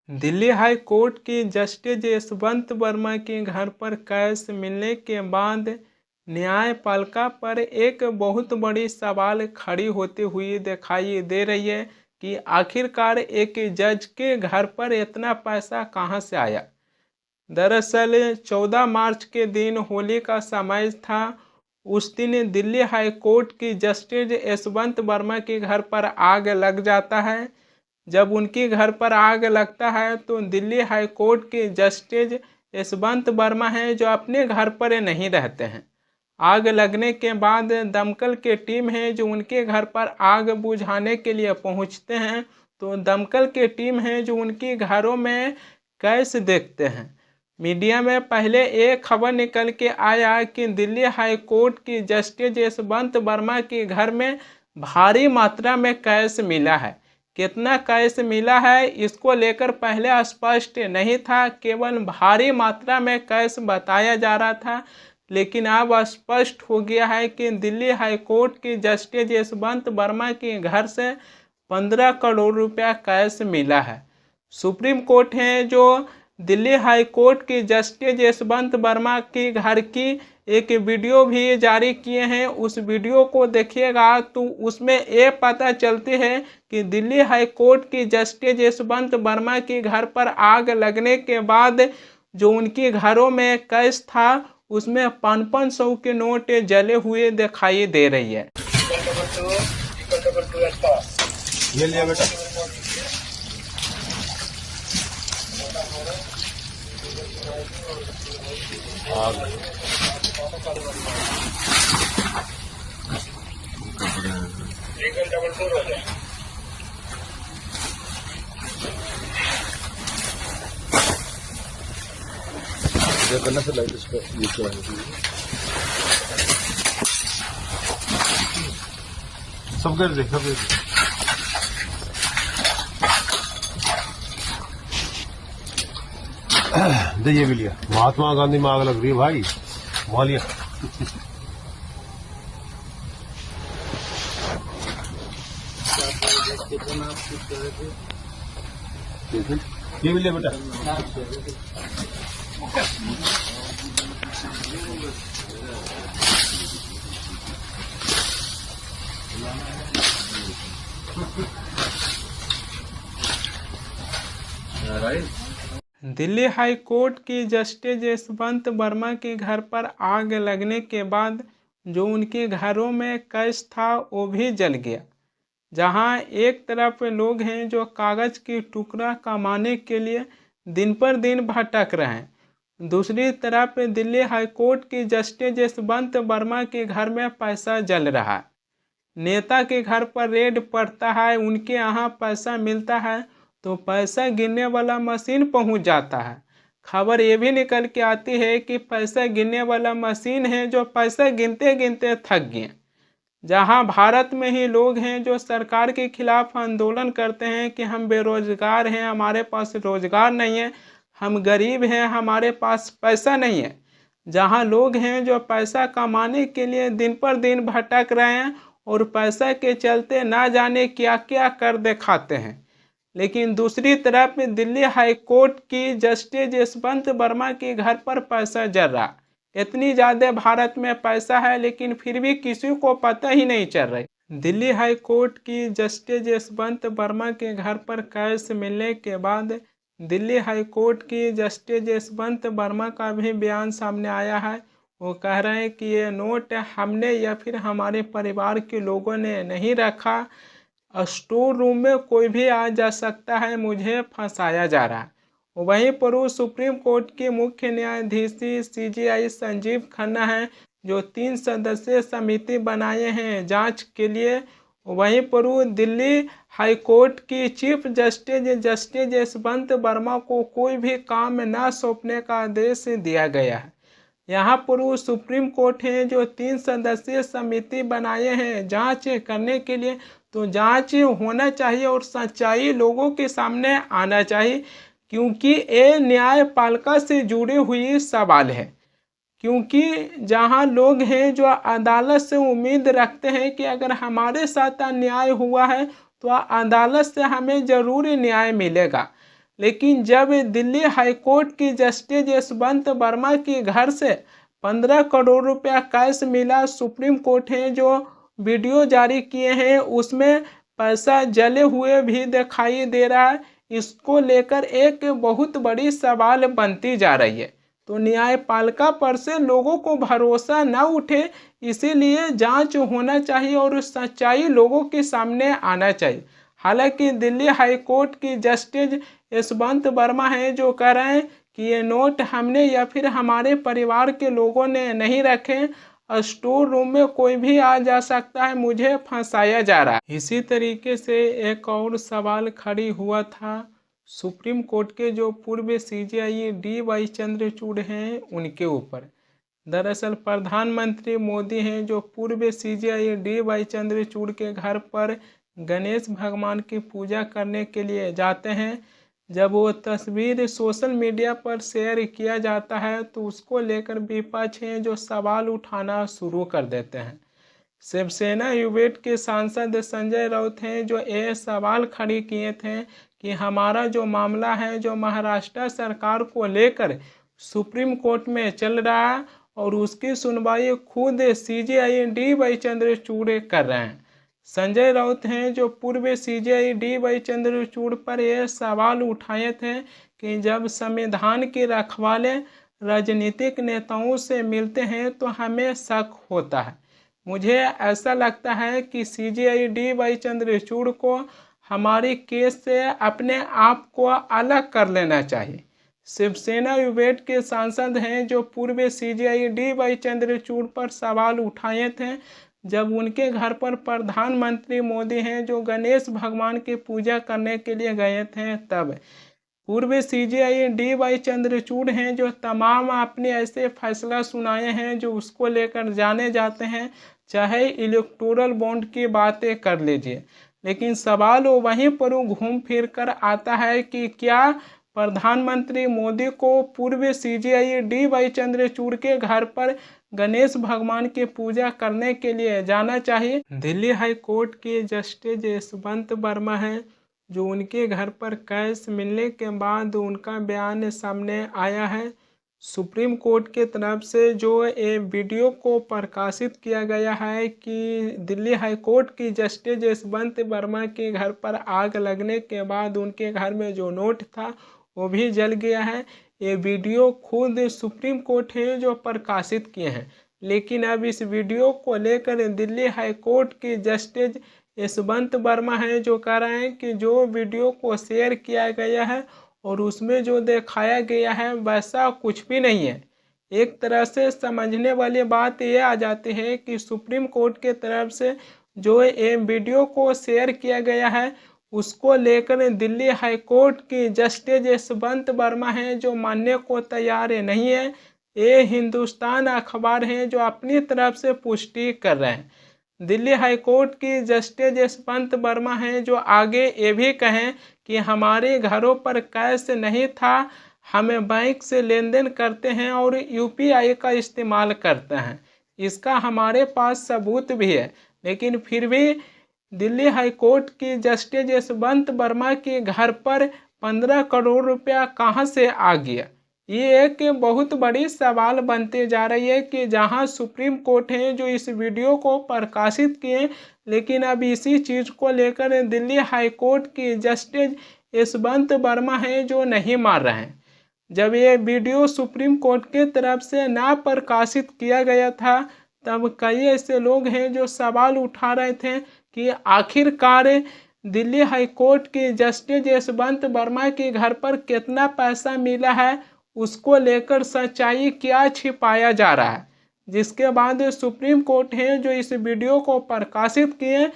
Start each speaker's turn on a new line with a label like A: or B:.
A: Delhi high court की justice Yashwant Verma के घर पर कैश मिलने के बाद न्यायपालिका पर एक बहुत बड़ी सवाल खड़ी होती हुई दिखाई दे रही है कि आखिरकार एक जज के घर पर इतना पैसा कहां से आया। दरअसल 14 मार्च के दिन होली का समय था। उस दिन दिल्ली हाई कोर्ट की जस्टिस यशवंत वर्मा के घर पर आग लग जाता है। जब उनके घर पर आग लगता है तो दिल्ली हाई कोर्ट के जस्टिस यशवंत वर्मा हैं जो अपने घर पर नहीं रहते हैं। आग लगने के बाद दमकल के टीम है जो उनके घर पर आग बुझाने के लिए पहुंचते हैं। तो दमकल के टीम है जो उनके घरों में कैश देखते हैं। मीडिया में पहले एक खबर निकल के आया कि दिल्ली हाई कोर्ट की जस्टिस यशवंत वर्मा के घर में भारी मात्रा में कैश मिला है। कितना कैश मिला है इसको लेकर पहले स्पष्ट नहीं था, केवल भारी मात्रा में कैश बताया जा रहा था। लेकिन अब स्पष्ट हो गया है कि दिल्ली हाई कोर्ट की जस्टिस यशवंत वर्मा के घर से 15 करोड़ रुपया कैश मिला है। सुप्रीम कोर्ट है जो दिल्ली हाई कोर्ट की जस्टिस यशवंत वर्मा के घर की एक वीडियो भी जारी किए हैं। उस वीडियो को देखिएगा तो उसमें ये पता चलती है कि दिल्ली हाई कोर्ट की जस्टिस यशवंत वर्मा के घर पर आग लगने के बाद जो उनके घरों में कैश था उसमें 500 के नोट जले हुए दिखाई दे रही है।
B: ये लिया बेटा। करना से लाइट इस पर यूज करवानी चाहिए। सब कर देखा दे ये भी लिया। महात्मा गांधी में आग लग रही है भाई, वहां लिया। ये भी लिया बेटा।
A: दिल्ली हाई कोर्ट की जस्टिस यशवंत वर्मा के घर पर आग लगने के बाद जो उनके घरों में कैश था वो भी जल गया। जहां एक तरफ लोग हैं जो कागज की टुकड़ा कमाने के लिए दिन पर दिन भटक रहे हैं, दूसरी तरफ दिल्ली हाई कोर्ट की जस्टिस यशवंत वर्मा के घर में पैसा जल रहा है। नेता के घर पर रेड पड़ता है, उनके यहाँ पैसा मिलता है तो पैसा गिनने वाला मशीन पहुंच जाता है। खबर ये भी निकल के आती है कि पैसा गिनने वाला मशीन है जो पैसा गिनते गिनते थक गए। जहां भारत में ही लोग हैं जो सरकार के खिलाफ आंदोलन करते हैं कि हम बेरोजगार हैं, हमारे पास रोजगार नहीं है, हम गरीब हैं, हमारे पास पैसा नहीं है। जहां लोग हैं जो पैसा कमाने के लिए दिन पर दिन भटक रहे हैं और पैसा के चलते ना जाने क्या क्या कर दिखाते हैं। लेकिन दूसरी तरफ दिल्ली हाई कोर्ट की जस्टिस यशवंत वर्मा के घर पर पैसा जल रहा। इतनी ज़्यादा भारत में पैसा है लेकिन फिर भी किसी को पता ही नहीं चल रही। दिल्ली हाई कोर्ट की जस्टिस यशवंत वर्मा के घर पर कैश मिलने के बाद दिल्ली हाई कोर्ट की जस्टिस यशवंत वर्मा का भी बयान सामने आया है। वो कह रहे हैं कि ये नोट हमने या फिर हमारे परिवार के लोगों ने नहीं रखा, स्टोर रूम में कोई भी आ जा सकता है, मुझे फंसाया जा रहा है। वहीं पर सुप्रीम कोर्ट के मुख्य न्यायाधीश CJI संजीव खन्ना हैं जो 3 सदस्यीय समिति बनाए हैं जांच के लिए। वहीं पर दिल्ली हाई कोर्ट की चीफ जस्टिस यशवंत वर्मा को कोई भी काम न सौंपने का आदेश दिया गया है। यहाँ पर सुप्रीम कोर्ट है जो 3 सदस्यीय समिति बनाए हैं जांच करने के लिए। तो जांच होना चाहिए और सच्चाई लोगों के सामने आना चाहिए, क्योंकि ये न्यायपालिका से जुड़ी हुई सवाल है। क्योंकि जहां लोग हैं जो अदालत से उम्मीद रखते हैं कि अगर हमारे साथ अन्याय हुआ है तो अदालत से हमें ज़रूर न्याय मिलेगा। लेकिन जब दिल्ली हाईकोर्ट की जस्टिस यशवंत वर्मा के घर से 15 करोड़ रुपया कैश मिला, सुप्रीम कोर्ट ने जो वीडियो जारी किए हैं उसमें पैसा जले हुए भी दिखाई दे रहा है। इसको लेकर एक बहुत बड़ी सवाल बनती जा रही है। तो न्यायपालिका पर से लोगों को भरोसा न उठे, इसीलिए जांच होना चाहिए और सच्चाई लोगों के सामने आना चाहिए। हालांकि दिल्ली हाईकोर्ट की जस्टिस यशवंत वर्मा है जो कह रहे हैं कि ये नोट हमने या फिर हमारे परिवार के लोगों ने नहीं रखे, स्टोर रूम में कोई भी आ जा सकता है, मुझे फंसाया जा रहा है। इसी तरीके से एक और सवाल खड़ी हुआ था सुप्रीम कोर्ट के जो पूर्व CJI DY चंद्रचूड़ हैं उनके ऊपर। दरअसल प्रधानमंत्री मोदी हैं जो पूर्व CJI DY चंद्रचूड़ के घर पर गणेश भगवान की पूजा करने के लिए जाते हैं। जब वो तस्वीर सोशल मीडिया पर शेयर किया जाता है तो उसको लेकर विपक्ष हैं जो सवाल उठाना शुरू कर देते हैं। शिवसेना युवेट के सांसद संजय राउत हैं जो ये सवाल खड़ी किए थे कि हमारा जो मामला है जो महाराष्ट्र सरकार को लेकर सुप्रीम कोर्ट में चल रहा है और उसकी सुनवाई खुद CJI DY चंद्रचूड़ कर रहे हैं। संजय राउत हैं जो पूर्व CJI DY चंद्रचूड़ पर यह सवाल उठाए थे कि जब संविधान के रखवाले राजनीतिक नेताओं से मिलते हैं तो हमें शक होता है। मुझे ऐसा लगता है कि CJI DY चंद्रचूड़ को हमारे केस से अपने आप को अलग कर लेना चाहिए। शिवसेना युवेट के सांसद हैं जो पूर्व CJI DY चंद्रचूड़ पर सवाल उठाए थे जब उनके घर पर प्रधानमंत्री मोदी हैं जो गणेश भगवान की पूजा करने के लिए गए थे। तब पूर्व CJI DY चंद्रचूड़ हैं जो तमाम अपने ऐसे फैसला सुनाए हैं जो उसको लेकर जाने जाते हैं, चाहे इलेक्टोरल बॉन्ड की बातें कर लीजिए। लेकिन सवाल वो वहीं पर घूम फिर कर आता है कि क्या प्रधानमंत्री मोदी को पूर्व CJI DY चंद्रचूड़ के घर पर गणेश भगवान की पूजा करने के लिए जाना चाहिए? दिल्ली हाई कोर्ट के जस्टिस यशवंत वर्मा हैं जो उनके घर पर कैश मिलने के बाद उनका बयान सामने आया है। सुप्रीम कोर्ट के तरफ से जो ये वीडियो को प्रकाशित किया गया है कि दिल्ली हाई कोर्ट की जस्टिस यशवंत वर्मा के घर पर आग लगने के बाद उनके घर में जो नोट था वो भी जल गया है। ये वीडियो खुद सुप्रीम कोर्ट है जो प्रकाशित किए हैं। लेकिन अब इस वीडियो को लेकर दिल्ली हाई कोर्ट की जस्टिस यशवंत वर्मा है जो कह रहे हैं कि जो वीडियो को शेयर किया गया है और उसमें जो दिखाया गया है वैसा कुछ भी नहीं है। एक तरह से समझने वाली बात ये आ जाती है कि सुप्रीम कोर्ट के तरफ से जो ये वीडियो को शेयर किया गया है उसको लेकर दिल्ली हाई कोर्ट की जस्टिस यशवंत वर्मा हैं जो मानने को तैयार नहीं है। ये हिंदुस्तान अखबार हैं जो अपनी तरफ से पुष्टि कर रहे हैं। दिल्ली हाई कोर्ट की जस्टिस यशवंत वर्मा हैं जो आगे ये भी कहें कि हमारे घरों पर कैश नहीं था, हमें बैंक से लेन देन करते हैं और UPI का इस्तेमाल करते हैं, इसका हमारे पास सबूत भी है। लेकिन फिर भी दिल्ली हाई कोर्ट की जस्टिस यशवंत वर्मा के घर पर 15 करोड़ रुपया कहां से आ गया? ये एक बहुत बड़ी सवाल बनते जा रही है कि जहां सुप्रीम कोर्ट है जो इस वीडियो को प्रकाशित किए, लेकिन अब इसी चीज़ को लेकर दिल्ली हाई कोर्ट की जस्टिस यशवंत वर्मा है जो नहीं मान रहे हैं। जब ये वीडियो सुप्रीम कोर्ट के तरफ से ना प्रकाशित किया गया था तब कई ऐसे लोग हैं जो सवाल उठा रहे थे कि आखिरकार दिल्ली हाई कोर्ट की जस्टिस यशवंत वर्मा के घर पर कितना पैसा मिला है, उसको लेकर सच्चाई क्या छिपाया जा रहा है। जिसके बाद सुप्रीम कोर्ट है जो इस वीडियो को प्रकाशित किए